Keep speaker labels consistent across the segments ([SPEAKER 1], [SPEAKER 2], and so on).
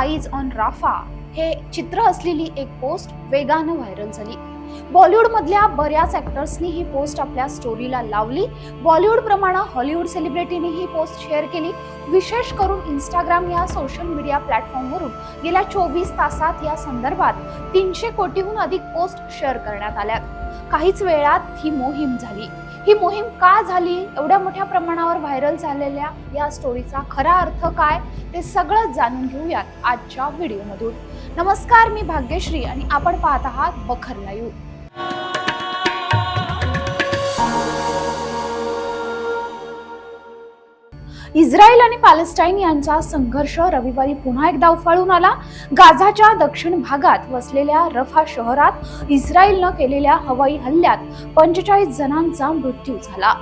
[SPEAKER 1] Eyes on Rafa हे चित्र असलेली एक पोस्ट वेगानं व्हायरल झाली। बॉलिवूड मधल्या बऱ्याच ऍक्टर्सनी ही पोस्ट आपल्या स्टोरीला लावली। बॉलिवूड प्रमाणे हॉलिवूड सेलिब्रिटीनी ही पोस्ट शेअर केली। विशेष करून इंस्टाग्राम या सोशल मीडिया प्लॅटफॉर्मवरून गेल्या 24 तासात या संदर्भात 300 कोटीहून अधिक पोस्ट शेअर करण्यात आल्या। काहीच वेळात ही मोहीम झाली। ही मोहीम का झाली, एवढ्या मोठ्या प्रमाणावर व्हायरल झालेल्या या स्टोरीचा खरा अर्थ काय, ते सगळं जाणून घेऊयात आजच्या व्हिडिओमधून। नमस्कार, मी भाग्यश्री आणि आपण पाहत आहात बखर लाईव्ह। इस्रायल आणि पॅलेस्टाईन यांचा संघर्ष रविवारी पुन्हा एकदा उफाळून आला। गाझाच्या दक्षिण भागात वसलेल्या रफा शहरात इस्रायलनं केलेल्या हवाई हल्ल्यात 45 जणांचा मृत्यू झाला।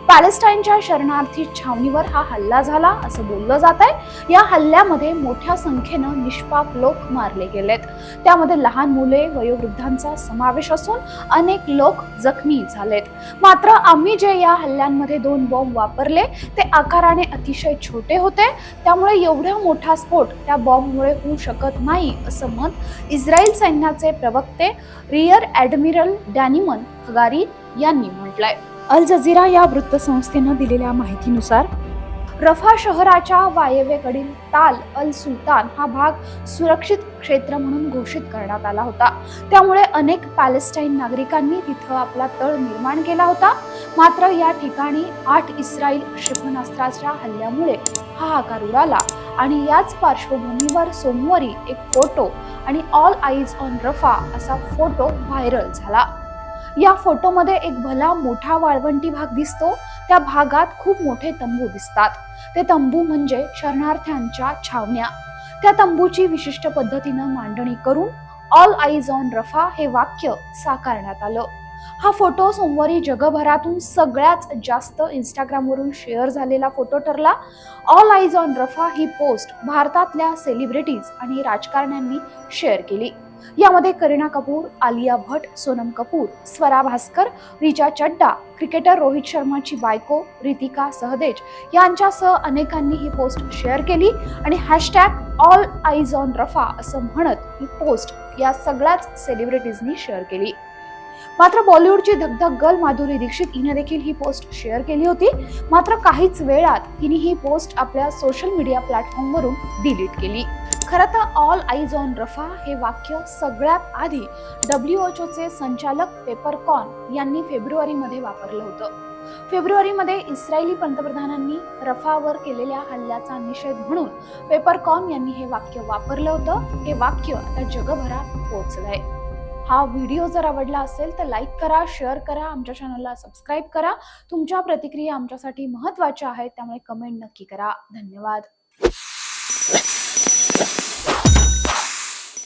[SPEAKER 1] पॅलेस्टाईनच्या शरणार्थी छावणीवर हा हल्ला झाला असं बोललं जात आहे। या हल्ल्यामध्ये मोठ्या संख्येनं निष्पाप लोक मारले गेलेत। त्यामध्ये लहान मुले, वयोवृद्धांचा समावेश असून अनेक लोक जखमी झालेत। मात्र आम्ही जे या हल्ल्यांमध्ये 2 बॉम्ब वापरले ते आकाराने अतिशय छोटे होते, त्यामुळे एवढा मोठा स्फोट त्या बॉम्बमुळे होऊ शकत नाही असं मत इस्रायल सैन्याचे प्रवक्ते रियर ॲडमिरल डॅनिमन हगारी यांनी म्हटलंय। अल जझीरा या वृत्तसंस्थेनं दिलेल्या माहितीनुसार रफा शहराच्या वायव्येकडील ताल अल सुलतान हा भाग सुरक्षित क्षेत्र म्हणून घोषित करण्यात आला होता। त्यामुळे अनेक पॅलेस्टाईन नागरिकांनी तिथं आपला तळ निर्माण केला होता। मात्र या ठिकाणी 8 इस्रायल क्षेपणास्त्राच्या हल्ल्यामुळे हाहाकार उडाला आणि याच पार्श्वभूमीवर सोमवारी एक फोटो आणि ऑल आईज ऑन रफा असा फोटो व्हायरल झाला। या फोटोमध्ये एक भला मोठा वाळवंटी भाग दिसतो। त्या भागात खूप मोठे तंबू दिसतात। ते तंबू म्हणजे शरणार्थ्यांच्या छावण्या। त्या तंबूची विशिष्ट पद्धतीनं मांडणी करून ऑल आईज ऑन रफा हे वाक्य साकारण्यात आलं। हा फोटो सोमवारी जगभरातून सगळ्यात जास्त इंस्टाग्रामवरून शेअर झालेला फोटो ठरला। ऑल आईज ऑन रफा ही पोस्ट भारतातल्या सेलिब्रिटीज आणि राजकारण्यांनी शेअर केली। यामध्ये करीना कपूर, आलिया भट, सोनम कपूर, स्वरा भास्कर, रिचा चड्डा, क्रिकेटर रोहित शर्माची बायको रितिका सहदेज यांच्यासह अनेकांनी ही पोस्ट शेअर केली आणि #ऑल आईज ऑन रफा असं म्हणत ही पोस्ट या सगळ्याच सेलिब्रिटीजनी शेअर केली। मात्र बॉलिवूडची धगधग गर्ल माधुरी दीक्षित हिने देखील ही पोस्ट शेअर केली होती। मात्र काहीच वेळात हिने ही पोस्ट आपल्या सोशल मीडिया प्लॅटफॉर्मवरून डिलीट केली। खरं तर ऑल आईज ऑन रफा हे वाक्य सगळ्यात आधी WHO चे संचालक पेपरकॉन यांनी फेब्रुवारीमध्ये वापरलं होतं। फेब्रुवारीमध्ये इस्रायली पंतप्रधानांनी रफावर केलेल्या हल्ल्याचा निषेध म्हणून पेपरकॉन यांनी हे वाक्य वापरलं होतं। हे वाक्य आता जगभरात पोहोचलंय। हा व्हिडिओ जर आवडला असेल तर लाईक करा, शेअर करा, आमच्या चॅनलला सबस्क्राईब करा। तुमच्या प्रतिक्रिया आमच्यासाठी महत्त्वाच्या आहेत, त्यामुळे कमेंट नक्की करा। धन्यवाद।